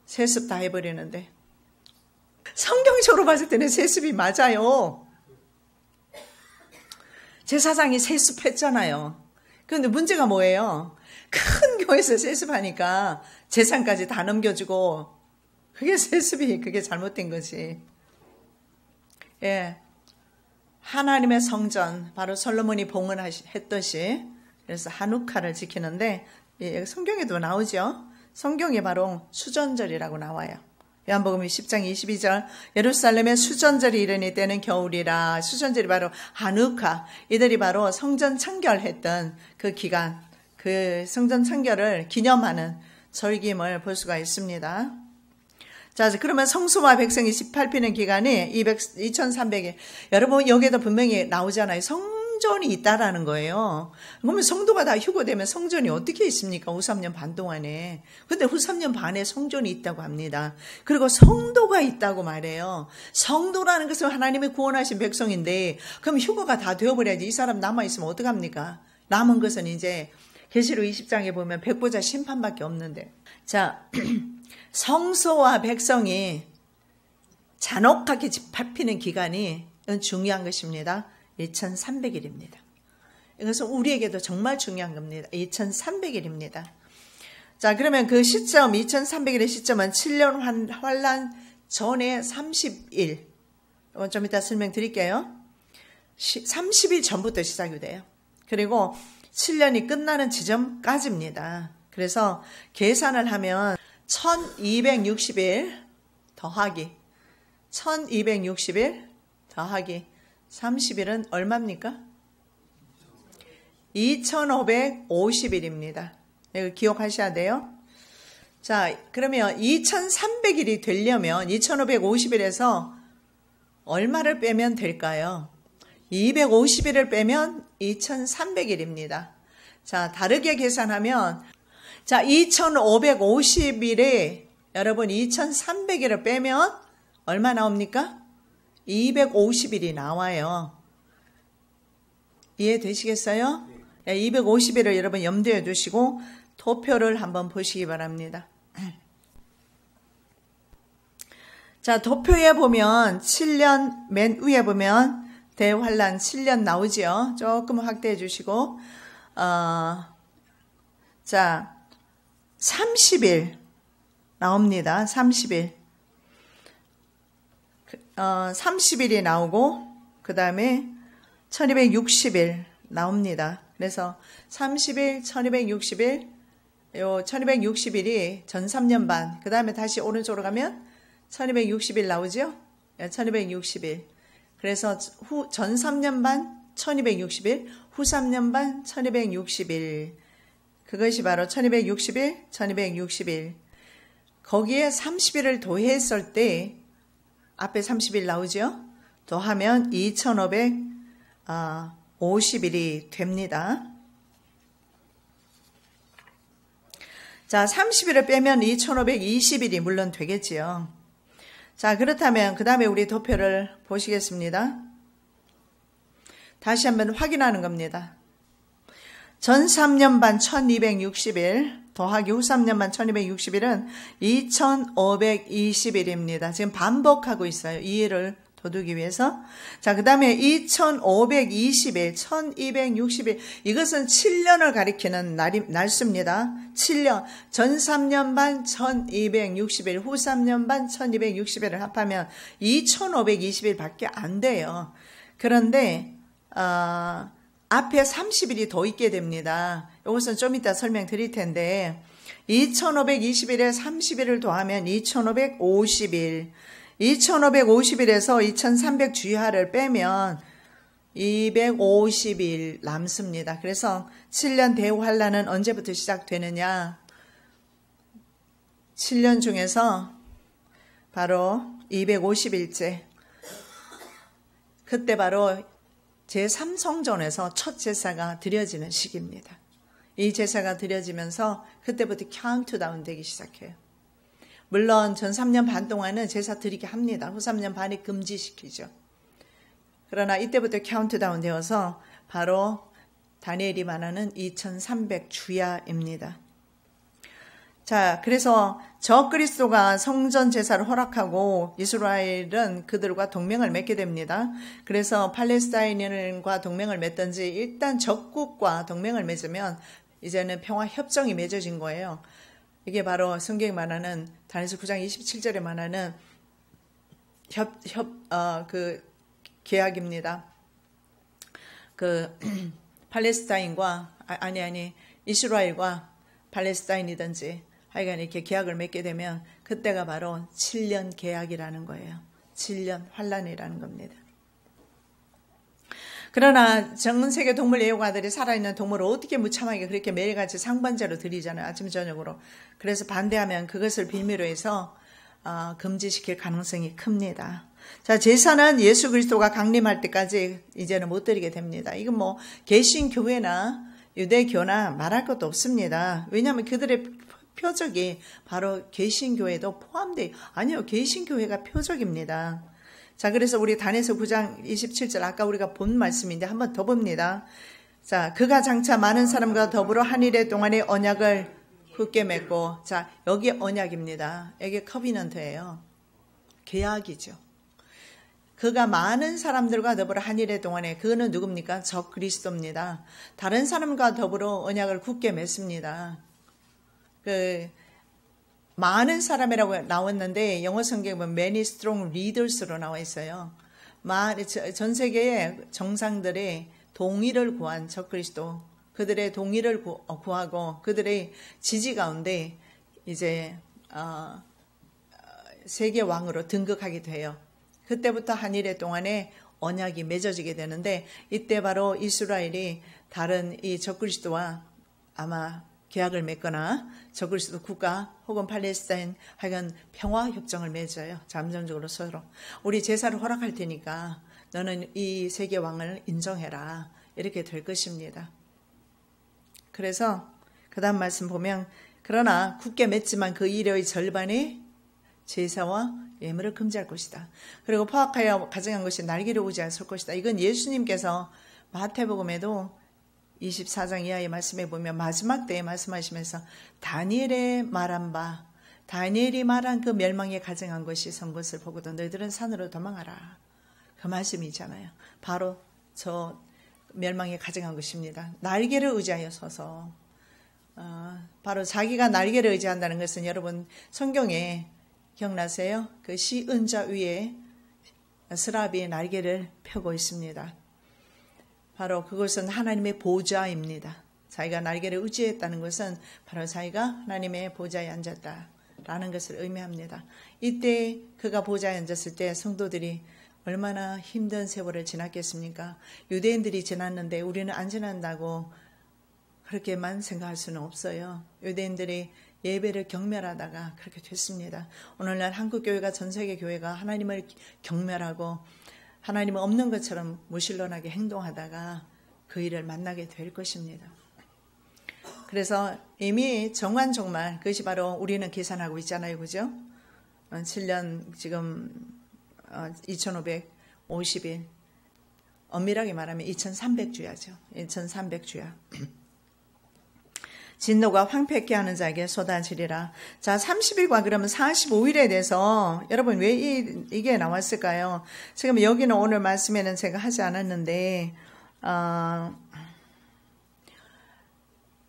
세습 다 해버리는데. 성경적으로 봤을 때는 세습이 맞아요. 제사장이 세습했잖아요. 그런데 문제가 뭐예요? 큰 교회에서 세습하니까 재산까지 다 넘겨주고 그게 세습이 그게 잘못된 거지. 예, 하나님의 성전 바로 솔로몬이 봉헌했듯이 그래서 하누카를 지키는데 성경에도 나오죠. 성경에 바로 수전절이라고 나와요. 요한복음 10장 22절 예루살렘의 수전절이 이르니 때는 겨울이라. 수전절이 바로 하누카. 이들이 바로 성전 청결했던 그 기간, 그 성전 청결을 기념하는 절기임을 볼 수가 있습니다. 자, 그러면 성소와 백성이 18피는 기간이 2300일. 여러분 여기에도 분명히 나오잖아요. 성전이 있다라는 거예요. 그러면 성도가 다 휴거되면 성전이 어떻게 있습니까? 후 3년 반 동안에. 근데 후 3년 반에 성전이 있다고 합니다. 그리고 성도가 있다고 말해요. 성도라는 것은 하나님의 구원하신 백성인데 그럼 휴거가 다 되어버려야지. 이 사람 남아있으면 어떡합니까? 남은 것은 이제 계시록 20장에 보면 백보자 심판밖에 없는데. 자, 성소와 백성이 잔혹하게 밟히는 기간이 중요한 것입니다. 2300일입니다. 이것은 우리에게도 정말 중요한 겁니다. 2300일입니다. 자, 그러면 그 시점, 2300일의 시점은 7년 환란 전에 30일. 이건 좀 이따 설명드릴게요. 30일 전부터 시작이 돼요. 그리고 7년이 끝나는 지점까지입니다. 그래서 계산을 하면 1260일 더하기 1260일 더하기 30일은 얼마입니까? 2550일입니다. 이거 기억하셔야 돼요. 자, 그러면 2300일이 되려면 2550일에서 얼마를 빼면 될까요? 250일을 빼면 2300일입니다. 자, 다르게 계산하면 자, 2550일에 여러분 2300일을 빼면 얼마 나옵니까? 250일이 나와요. 이해되시겠어요? 250일을 여러분 염두에 두시고 도표를 한번 보시기 바랍니다. 자, 도표에 보면 7년, 맨 위에 보면 대환란 7년 나오죠. 조금 확대해 주시고, 자, 30일 나옵니다. 30일. 30일이 나오고, 그 다음에 1260일 나옵니다. 그래서 30일, 1260일, 요 1260일이 전 3년 반, 그 다음에 다시 오른쪽으로 가면 1260일 나오죠? 1260일. 그래서 전 3년 반 1260일, 후 3년 반 1260일. 그것이 바로 1260일, 1260일. 거기에 30일을 더했을 때 앞에 30일 나오죠? 더하면 2550일이 됩니다. 자, 30일을 빼면 2520일이 물론 되겠지요. 자, 그렇다면 그 다음에 우리 도표를 보시겠습니다. 다시 한번 확인하는 겁니다. 전 3년 반 1260일 더하기 후 3년 반 1260일은 2520일입니다. 지금 반복하고 있어요. 이해를 도두기 위해서. 자, 그 다음에 2520일, 1260일. 이것은 7년을 가리키는 날수입니다. 7년. 전 3년 반 1260일, 후 3년 반 1260일을 합하면 2520일 밖에 안 돼요. 그런데, 앞에 30일이 더 있게 됩니다. 이것은 좀 이따 설명드릴 텐데, 2520일에 30일을 더하면 2550일. 2550일에서 2300 주야를 빼면 250일 남습니다. 그래서 7년 대환란은 언제부터 시작되느냐? 7년 중에서 바로 250일째. 그때 바로 제3성전에서 첫 제사가 드려지는 시기입니다. 이 제사가 드려지면서 그때부터 카운트다운 되기 시작해요. 물론 전 3년 반 동안은 제사 드리게 합니다. 후 3년 반이 금지시키죠. 그러나 이때부터 카운트다운 되어서 바로 다니엘이 말하는 2300 주야입니다. 자, 그래서 적그리스도가 성전 제사를 허락하고 이스라엘은 그들과 동맹을 맺게 됩니다. 그래서 팔레스타인과 동맹을 맺든지 일단 적국과 동맹을 맺으면 이제는 평화 협정이 맺어진 거예요. 이게 바로 성경이 말하는 다니엘서 9장 27절에 말하는 계약입니다. 팔레스타인과 이스라엘과 팔레스타인이든지 하여간 이렇게 계약을 맺게 되면 그때가 바로 7년 계약이라는 거예요. 7년 환란이라는 겁니다. 그러나 전 세계 동물 애호가들이 살아있는 동물을 어떻게 무참하게 그렇게 매일같이 상반제로 드리잖아요. 아침 저녁으로. 그래서 반대하면 그것을 빌미로 해서 금지시킬 가능성이 큽니다. 자, 제사는 예수 그리스도가 강림할 때까지 이제는 못 드리게 됩니다. 이건 뭐 개신교회나 유대교나 말할 것도 없습니다. 왜냐하면 그들의 표적이 바로 개신교회도 포함돼요. 아니요, 개신교회가 표적입니다. 자, 그래서 우리 다니엘서 9장 27절 아까 우리가 본 말씀인데 한번 더 봅니다. 자, 그가 장차 많은 사람과 더불어 한 일의 동안의 언약을 굳게 맺고, 자, 여기 언약입니다. 이게 커비넌트예요. 계약이죠. 그가 많은 사람들과 더불어 한 일의 동안에, 그거는 누굽니까? 적 그리스도입니다. 다른 사람과 더불어 언약을 굳게 맺습니다. 많은 사람이라고 나왔는데 영어 성경에 보면 many strong leaders로 나와 있어요. 전 세계의 정상들의 동의를 구한 적그리스도, 그들의 동의를 구하고 그들의 지지 가운데 이제 세계 왕으로 등극하게 돼요. 그때부터 한 일의 동안에 언약이 맺어지게 되는데 이때 바로 이스라엘이 다른 이 적그리스도와 아마 계약을 맺거나 적그리스도 국가 혹은 팔레스타인 하여간 평화협정을 맺어요. 잠정적으로 서로. 우리 제사를 허락할 테니까 너는 이 세계 왕을 인정해라. 이렇게 될 것입니다. 그래서 그 다음 말씀 보면 그러나 굳게 맺지만 그 일의 절반이 제사와 예물을 금지할 것이다. 그리고 포악하여 가증한 것이 날개를 오지 않을 것이다. 이건 예수님께서 마태복음에도 24장 이하의 말씀에 보면 마지막 때에 말씀하시면서 다니엘의 말한 바 다니엘이 말한 그 멸망에 가증한 것이 선 것을 보고도 너희들은 산으로 도망하라. 그 말씀이잖아요. 바로 저 멸망에 가증한 것입니다. 날개를 의지하여 서서 바로 자기가 날개를 의지한다는 것은 여러분 성경에 기억나세요? 그 시은자 위에 스라비의 날개를 펴고 있습니다. 바로 그것은 하나님의 보좌입니다. 자기가 날개를 의지했다는 것은 바로 자기가 하나님의 보좌에 앉았다라는 것을 의미합니다. 이때 그가 보좌에 앉았을 때 성도들이 얼마나 힘든 세월을 지났겠습니까? 유대인들이 지났는데 우리는 안 지난다고 그렇게만 생각할 수는 없어요. 유대인들이 예배를 경멸하다가 그렇게 됐습니다. 오늘날 한국교회가 전 세계 교회가 하나님을 경멸하고 하나님은 없는 것처럼 무신론하게 행동하다가 그 일을 만나게 될 것입니다. 그래서 이미 정말 그것이 바로 우리는 계산하고 있잖아요. 그죠? 7년 지금 2550일 엄밀하게 말하면 2300주야죠. 2300주야. 진노가 황폐케 하는 자에게 쏟아지리라. 자, 30일과 그러면 45일에 대해서 여러분 왜 이게 나왔을까요? 지금 여기는 오늘 말씀에는 제가 하지 않았는데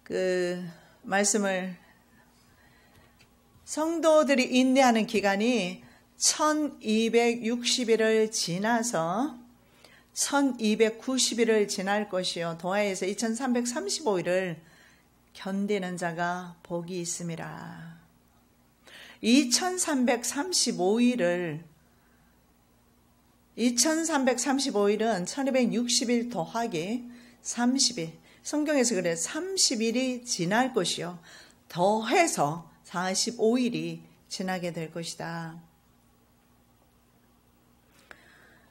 그 말씀을 성도들이 인내하는 기간이 1260일을 지나서 1290일을 지날 것이요 더하여서 2335일을 견디는 자가 복이 있음이라. 2335일은 1260일 더하기 30일. 성경에서 그래 30일이 지날 것이요 더해서 45일이 지나게 될 것이다.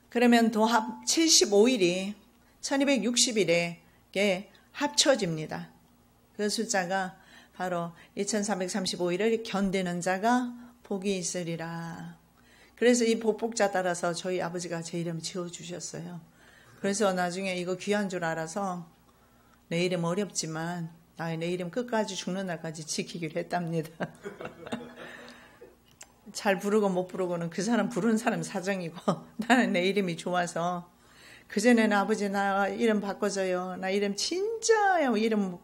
그러면 도합 75일이 1260일에 합쳐집니다. 그 숫자가 바로 2335일을 견디는 자가 복이 있으리라. 그래서 이 복복자 따라서 저희 아버지가 제 이름 지어주셨어요. 그래서 나중에 이거 귀한 줄 알아서 내 이름 어렵지만 내 이름 끝까지 죽는 날까지 지키기로 했답니다. 잘 부르고 못 부르고는 그 사람 부르는 사람 사정이고 나는 내 이름이 좋아서 그전에는 아버지 나 이름 바꿔줘요. 나 이름 진짜요. 이름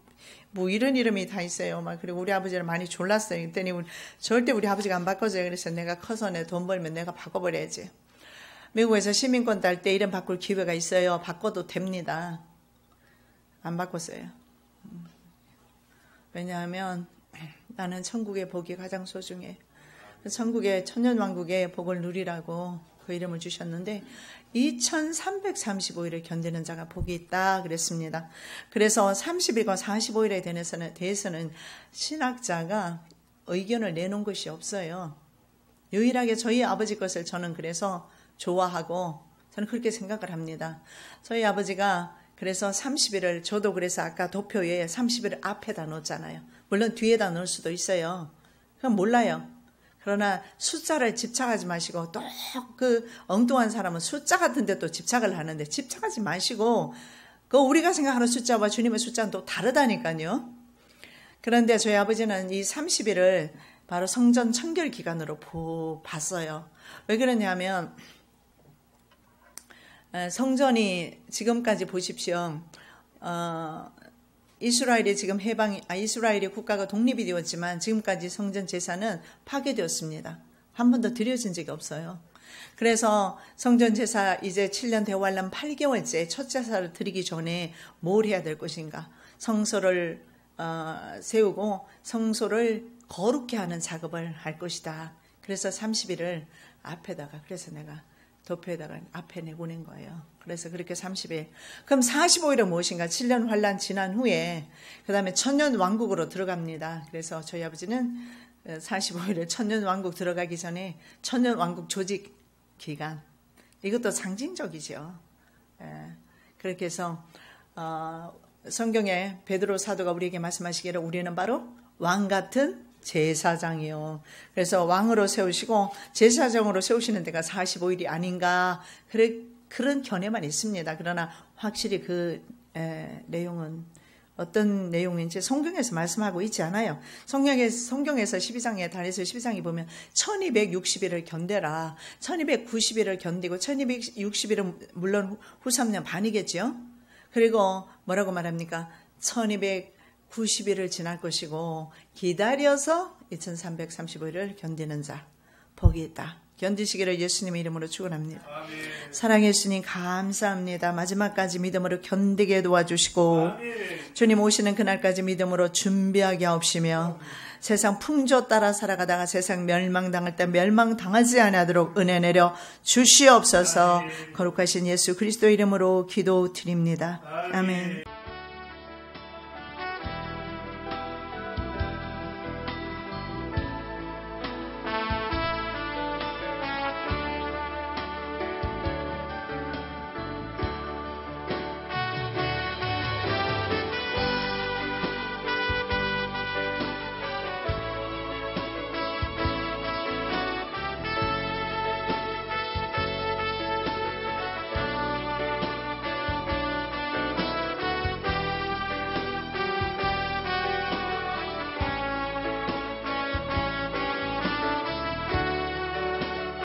뭐 이런 이름이 다 있어요. 막 그리고 우리 아버지를 많이 졸랐어요. 그랬더니 절대 우리 아버지가 안 바꿔줘요. 그래서 내가 커서 내 돈 벌면 내가 바꿔버려야지. 미국에서 시민권 딸 때 이름 바꿀 기회가 있어요. 바꿔도 됩니다. 안 바꿨어요. 왜냐하면 나는 천국의 복이 가장 소중해. 천국의 천년왕국의 복을 누리라고 그 이름을 주셨는데 2335일을 견디는 자가 복이 있다 그랬습니다. 그래서 30일과 45일에 대해서는 신학자가 의견을 내놓은 것이 없어요. 유일하게 저희 아버지 것을 저는 그래서 좋아하고 저는 그렇게 생각을 합니다. 저희 아버지가 그래서 30일을 저도 그래서 아까 도표에 30일을 앞에다 놓잖아요. 물론 뒤에다 놓을 수도 있어요. 그건 몰라요. 그러나 숫자를 집착하지 마시고 또 그 엉뚱한 사람은 숫자 같은 데 또 집착을 하는데 집착하지 마시고 그 우리가 생각하는 숫자와 주님의 숫자는 또 다르다니까요. 그런데 저희 아버지는 이 30일을 바로 성전 청결 기간으로 봤어요. 왜 그러냐면 성전이 지금까지 보십시오. 이스라엘이 지금 이스라엘이 국가가 독립이 되었지만 지금까지 성전 제사는 파괴되었습니다. 한 번도 드려진 적이 없어요. 그래서 성전 제사 이제 7년 대환란 8개월째 첫 제사를 드리기 전에 뭘 해야 될 것인가? 성소를 세우고 성소를 거룩게 하는 작업을 할 것이다. 그래서 30일을 앞에다가 그래서 내가 도표에다가 앞에 내보낸 거예요. 그래서 그렇게 30일. 그럼 45일은 무엇인가? 7년 환란 지난 후에 그 다음에 천년 왕국으로 들어갑니다. 그래서 저희 아버지는 45일에 천년 왕국 들어가기 전에 천년 왕국 조직 기간. 이것도 상징적이죠. 그렇게 해서 성경에 베드로 사도가 우리에게 말씀하시기를 우리는 바로 왕 같은 제사장이요. 그래서 왕으로 세우시고 제사장으로 세우시는 데가 45일이 아닌가 그런 견해만 있습니다. 그러나 확실히 그 내용은 어떤 내용인지 성경에서 말씀하고 있지 않아요. 성경에서 12장에 다니엘서 12장에 보면 1260일을 견뎌라. 1290일을 견디고 1260일은 물론 후 3년 반이겠죠. 그리고 뭐라고 말합니까? 1290일을 지날 것이고 기다려서 2335일을 견디는 자 복이 있다. 견디시기를 예수님의 이름으로 축원합니다. 사랑의 예수님 감사합니다. 마지막까지 믿음으로 견디게 도와주시고 주님 오시는 그날까지 믿음으로 준비하게 하옵시며 세상 풍조 따라 살아가다가 세상 멸망당할 때 멸망당하지 않도록 은혜 내려 주시옵소서. 거룩하신 예수 그리스도 이름으로 기도드립니다. 아멘.